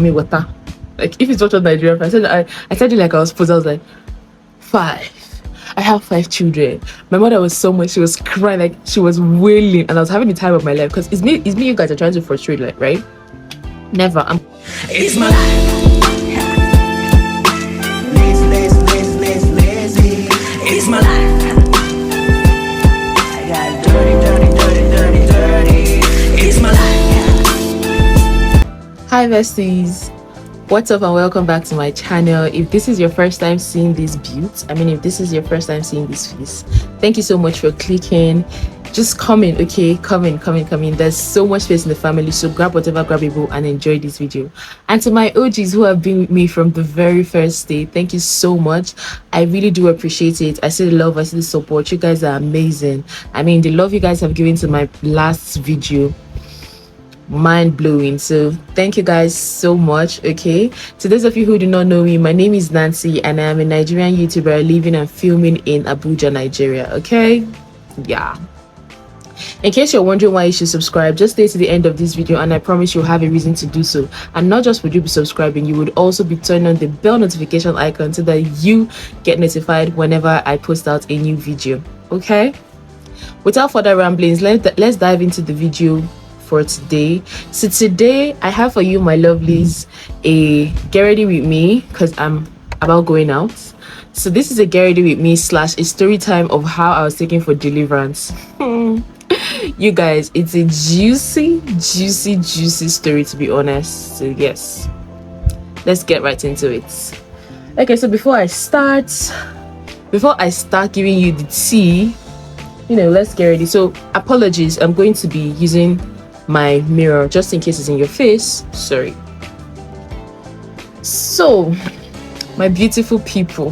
me water. Like, if it's not Nigerian, I said it like I was supposed. I was like, 5. I have 5 children. My mother was so much. She was crying, like she was wailing, and I was having the time of my life because it's me. You guys are trying to frustrate, like, right? Never. It's my life. Lazy. It's my life. I got dirty. It's my life. Hi, besties. What's up and welcome back to my channel. If this is your first time seeing this if this is your first time seeing this face, thank you so much for clicking. Just come in, okay? Come in. There's so much space in the family, so grab whatever grabbable and enjoy this video. And to my OGs who have been with me from the very first day, thank you so much. I really do appreciate it. I see the love, I see the support. You guys are amazing. I mean, the love you guys have given to my last video, mind-blowing. So thank you guys so much. Okay, to those of you who do not know me, my name is Nancy and I am a Nigerian YouTuber living and filming in Abuja, Nigeria. Okay, yeah. In case you're wondering why you should subscribe, just stay to the end of this video and I promise you'll have a reason to do so. And not just would you be subscribing, you would also be turning on the bell notification icon so that you get notified whenever I post out a new video. Okay, without further ramblings, let's dive into the video for today. So today I have for you, my lovelies, a get ready with me because I'm about going out. So this is a get ready with me / a story time of how I was taken for deliverance. You guys, it's a juicy story, to be honest. So yes, let's get right into it. Okay, so before I start giving you the tea, let's get ready. So apologies, I'm going to be using my mirror just in case it's in your face. Sorry. So my beautiful people,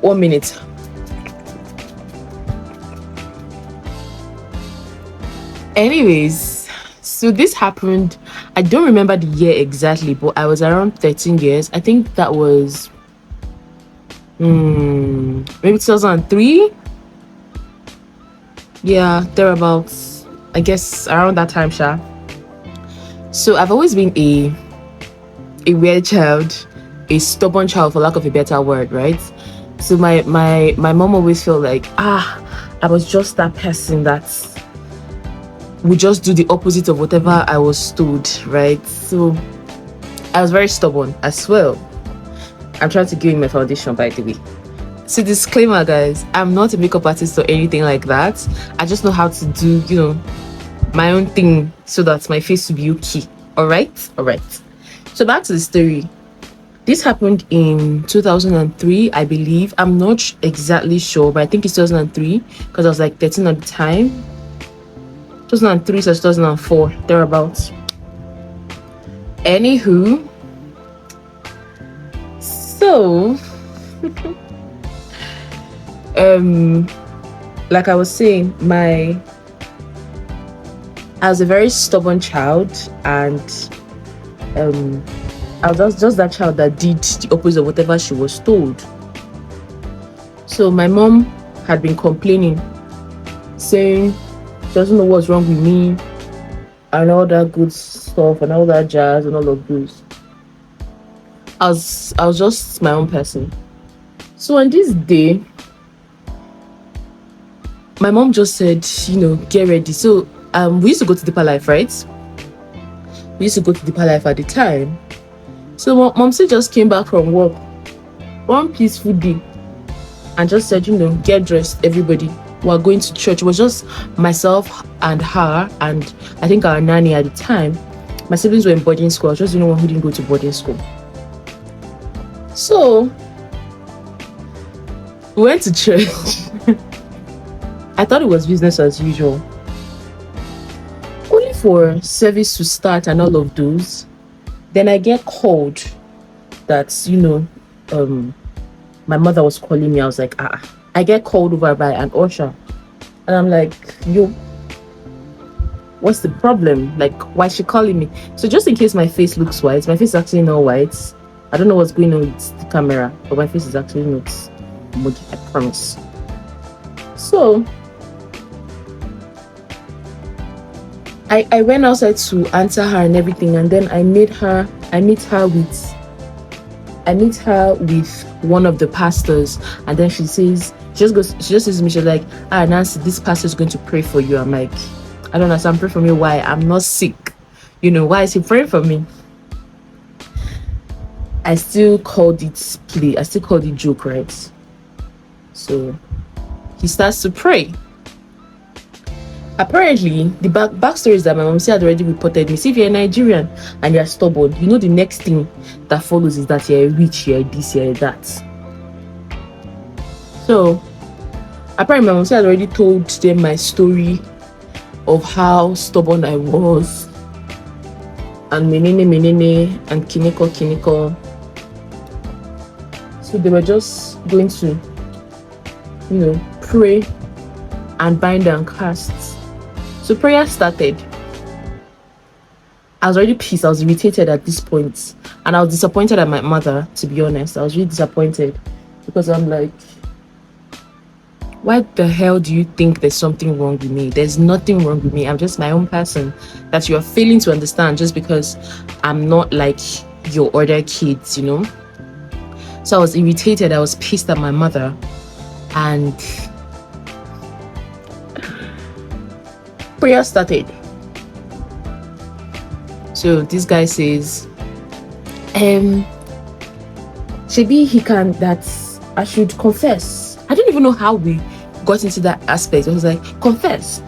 1 minute. Anyways, so this happened, I don't remember the year exactly, but I was around 13 years. I think that was maybe 2003. Yeah, thereabouts. I guess around that time, Sha. So I've always been a weird child, a stubborn child, for lack of a better word, right? So my mom always felt like I was just that person that would just do the opposite of whatever I was told, right? So I was very stubborn as well. I'm trying to give you my foundation, by the way. So disclaimer, guys, I'm not a makeup artist or anything like that. I just know how to do, my own thing so that my face will be okay. All right. So back to the story. This happened in 2003, I believe. I'm not exactly sure, but I think it's 2003 because I was like 13 at the time. 2003 to 2004, thereabouts. Anywho, so like I was saying, I was a very stubborn child, and I was just that child that did the opposite of whatever she was told. So my mom had been complaining, saying she doesn't know what's wrong with me and all that good stuff and all that jazz and all of those. I was just my own person. So on this day, my mom just said, get ready. So we used to go to Deeper Life, right? We used to go to Deeper Life at the time. So mom said just came back from work one peaceful day and just said, get dressed, everybody. We're going to church. It was just myself and her, and I think our nanny at the time. My siblings were in boarding school. I was just the only one who didn't go to boarding school. So we went to church. I thought it was business as usual. Only for service to start and all of those. Then I get called that, my mother was calling me. I was like, I get called over by an usher. And I'm like, yo, what's the problem? Like, why is she calling me? So just in case my face looks white, my face is actually not white. I don't know what's going on with the camera, but my face is actually not muggy, I promise. So I went outside to answer her and everything, and then I meet her with one of the pastors, and then she just says to me, she's like, Nancy, this pastor is going to pray for you. I'm like, I don't understand, pray for me, why? I'm not sick, why is he praying for me? I still called it play, I still called it joke, right? So he starts to pray. Apparently, the backstory is that my mom had already reported me. See, if you're Nigerian and you're stubborn, the next thing that follows is that you're rich, you're this, you're that. So, apparently, my mom had already told them my story of how stubborn I was, and menene, and kiniko. So they were just going to, pray and bind and cast. So prayer started. I was already pissed. I was irritated at this point. And I was disappointed at my mother, to be honest. I was really disappointed. Because I'm like, why the hell do you think there's something wrong with me? There's nothing wrong with me. I'm just my own person that you are failing to understand just because I'm not like your other kids, So I was irritated. I was pissed at my mother. And prayer started. So this guy says, Shebi, that I should confess. I don't even know how we got into that aspect. I was like, confess,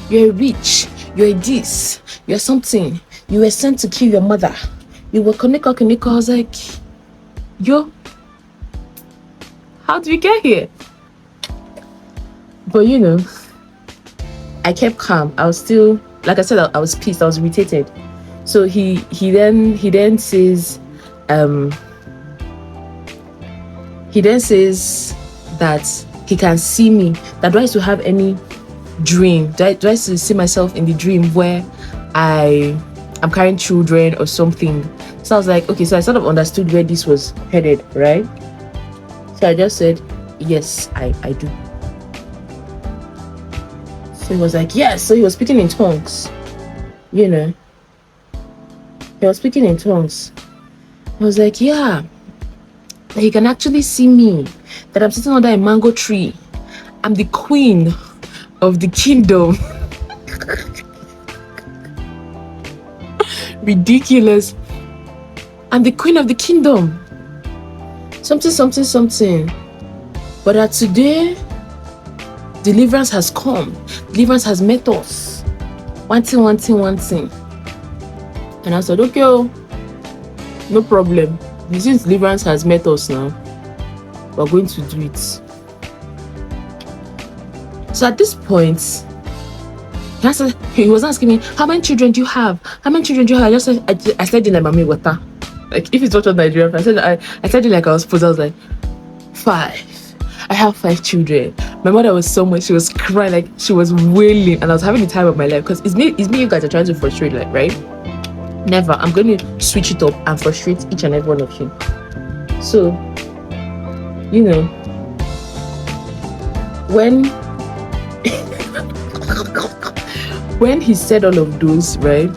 you're rich, you're this, you're something, you were sent to kill your mother, you were koneko. I was like, yo, how did we get here? But I kept calm. I was still, like I said, I was pissed. I was irritated. So he then says, that he can see me. That do I used to have any dream? Do I used to see myself in the dream where I'm carrying children or something? So I was like, okay. So I sort of understood where this was headed, right? So I just said, yes, I do. So he was like, yes. So he was speaking in tongues, He was speaking in tongues. I was like, yeah, that he can actually see me, that I'm sitting under a mango tree. I'm the queen of the kingdom. Ridiculous. I'm the queen of the kingdom. Something. But that today, deliverance has come. Deliverance has met us. One thing. And I said, okay, no problem. Since deliverance has met us now, we're going to do it. So at this point, he was asking me, how many children do you have? I just said, I said it like Mami Wata. Like, if it's not Nigerian, I said it like I was supposed. I was like, 5. I have 5 children. My mother was so much, she was crying, like she was wailing, and I was having the time of my life because it's me you guys are trying to frustrate, like, right? Never. I'm going to switch it up and frustrate each and every one of you. So, when he said all of those, right,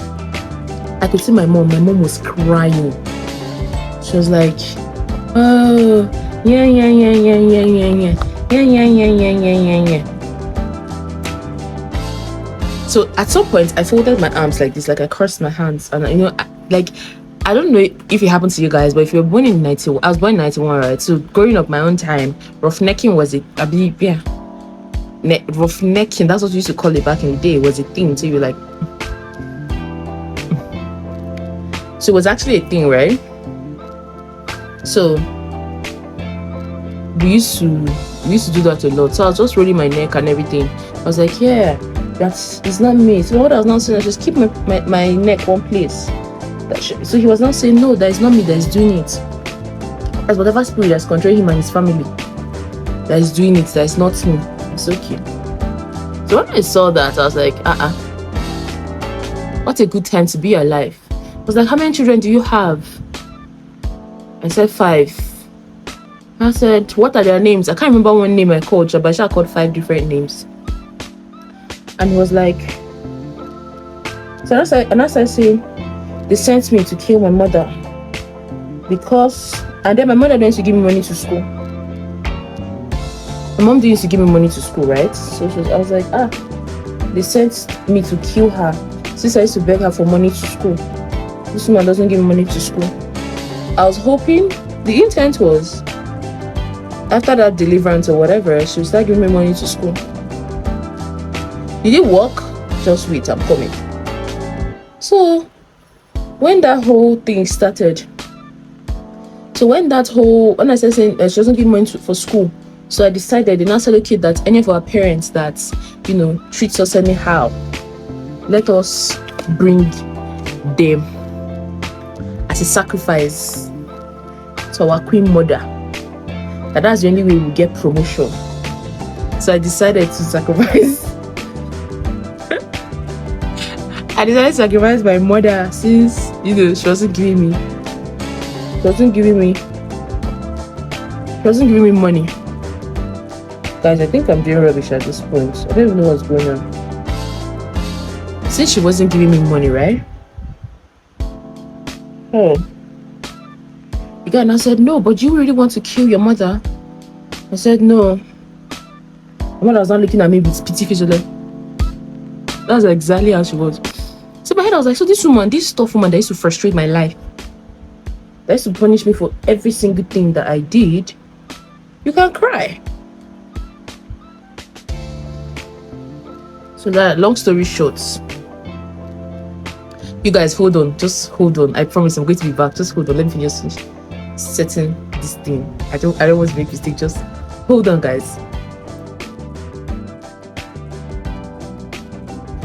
I could see my mom was crying. She was like, oh, yeah. So at some point, I folded my arms like this, like I crossed my hands, and I don't know if it happened to you guys, but if you were born in 91, I was born in 91, right? So growing up my own time, roughnecking was roughnecking, that's what we used to call it back in the day, was a thing. So you were like, so it was actually a thing, right? So we used to do that a lot. So I was just rolling my neck and everything. I was like, yeah, it's not me. So what I was not saying, I just keep my neck one place. So he was not saying, no, that is not me that is doing it. That's whatever spirit that's controlling him and his family that is doing it, that is not me. It's okay. So when I saw that, I was like, what a good time to be alive. I was like, how many children do you have? I said 5. I said, what are their names? I can't remember one name I called, but I called 5 different names. And he was like, So and I started saying, they sent me to kill my mother because, and then my mother didn't used to give me money to school. My mom didn't used to give me money to school, right? So I was like, they sent me to kill her since I used to beg her for money to school. This woman doesn't give me money to school. I was hoping, the intent was, after that deliverance or whatever, she would start giving me money to school. Did it work? Just wait, I'm coming. So when that whole thing started, when I started saying she doesn't give money for school, so I decided, they now said, okay, that any of our parents that, treats us anyhow, let us bring them as a sacrifice to our queen mother. That's the only way we get promotion. So I decided to sacrifice. I decided to sacrifice my mother since, she wasn't giving me money. Guys, I think I'm doing rubbish at this point. I don't even know what's going on. Since she wasn't giving me money, right? Oh. The guy now said, no, but you really want to kill your mother? I said, no. My mother was not looking at me with pity face. That's exactly how she was. So in my head, I was like, so this tough woman that used to frustrate my life, that used to punish me for every single thing that I did, you can cry. So that, long story short, you guys, hold on, just hold on. I promise I'm going to be back. Just hold on. Let me finish setting this thing. I don't want to make mistake. Just hold on, guys.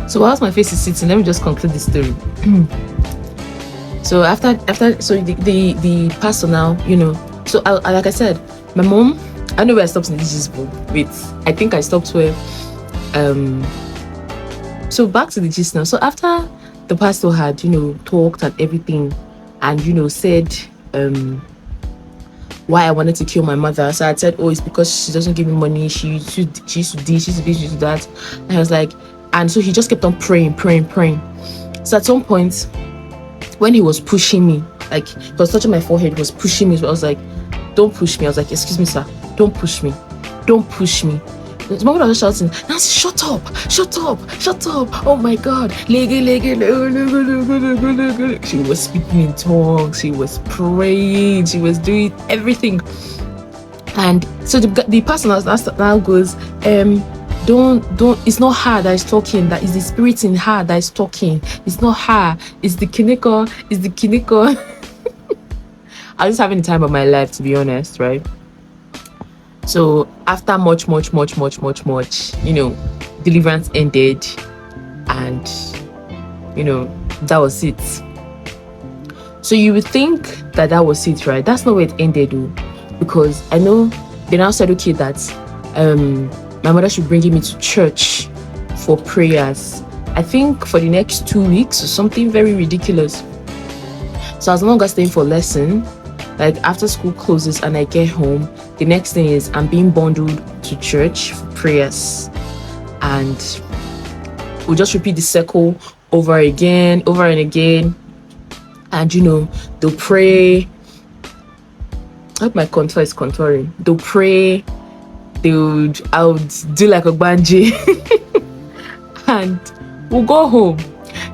So whilst my face is sitting, let me just conclude this story. So after the pastor now, so I like I said, my mom, I know where I stopped in this book. Wait, I think I stopped where so back to the gist now. So after the pastor had talked and everything, and said why I wanted to kill my mother, so I said, oh, it's because she doesn't give me money, she used to this, she used to be, she used to that. And I was like, and so he just kept on praying. So at some point when he was pushing me, like he was touching my forehead, he was pushing me, so I was like, don't push me. I was like, excuse me, sir, don't push me. The moment I was shouting, Nancy, shut up. Oh my God. She was speaking in tongues. She was praying. She was doing everything. And so the person now goes, don't, it's not her that is talking. That is the spirit in her that is talking. It's not her. It's the kineko. I was just having the time of my life, to be honest, right? So after much, deliverance ended, and that was it. So you would think that was it, right? That's not where it ended, though, because I know they now said, okay, that my mother should bring me to church for prayers, I think for the next 2 weeks or something very ridiculous. So I was no longer staying for lesson. Like after school closes and I get home, the next thing is I'm being bundled to church for prayers, and we'll just repeat the circle over and again, and they'll pray. I hope my contour is contouring. They'll pray, I would do like a banji and we'll go home.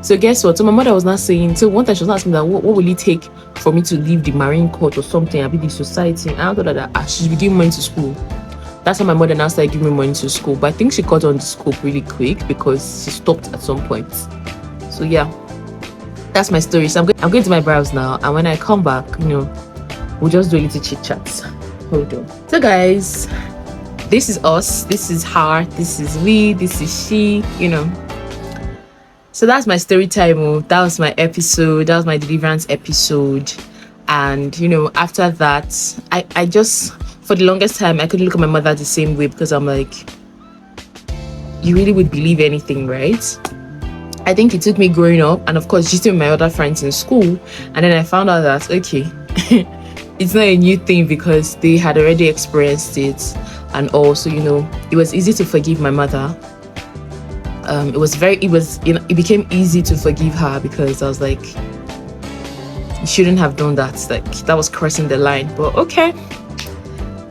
So guess what? So my mother was not saying, so one time she was asking me that what will it take for me to leave the Marine Corps or something, I'll be the society. And I thought that she should be giving money to school. That's how my mother now started giving me money to school. But I think she got on the scope really quick because she stopped at some point. So yeah, that's my story. So I'm going to my browse now, and when I come back, we'll just do a little chit chat. Hold on. So guys, this is us, this is her, this is we, this is she, So that's my story time. That was my episode. That was my deliverance episode. And after that, I just, for the longest time, I couldn't look at my mother the same way, because I'm like, you really would believe anything, right? I think it took me growing up, and of course just with my other friends in school, and then I found out that okay, it's not a new thing because they had already experienced it. And also, it was easy to forgive my mother. it became easy to forgive her, because I was like, you shouldn't have done that. Like, that was crossing the line. But okay.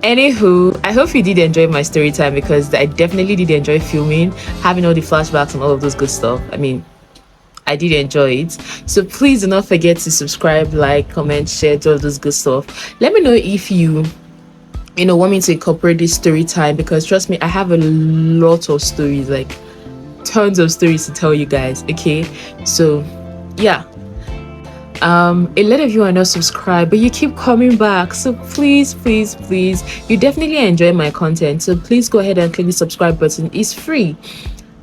Anywho, I hope you did enjoy my story time, because I definitely did enjoy filming, having all the flashbacks and all of those good stuff. I mean, I did enjoy it. So please do not forget to subscribe, like, comment, share, all those good stuff. Let me know if you want me to incorporate this story time, because trust me, I have a lot of stories, like tons of stories to tell you guys. Okay, so yeah. A lot of you are not subscribed, but you keep coming back, so please, you definitely enjoy my content, so please go ahead and click the subscribe button. It's free,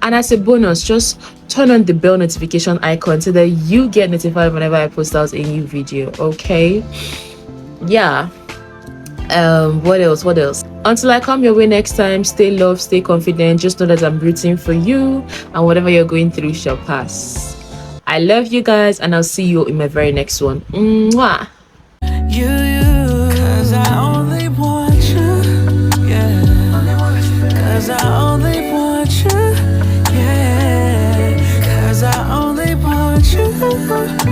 and as a bonus, just turn on the bell notification icon so that you get notified whenever I post out a new video. Okay, yeah. What else until I come your way next time, stay loved, stay confident. Just know that I'm rooting for you, and whatever you're going through shall pass. I love you guys, and I'll see you in my very next one. Mwah. Cause I only want you, yeah. Cause I only want you, yeah. Cause I only want you.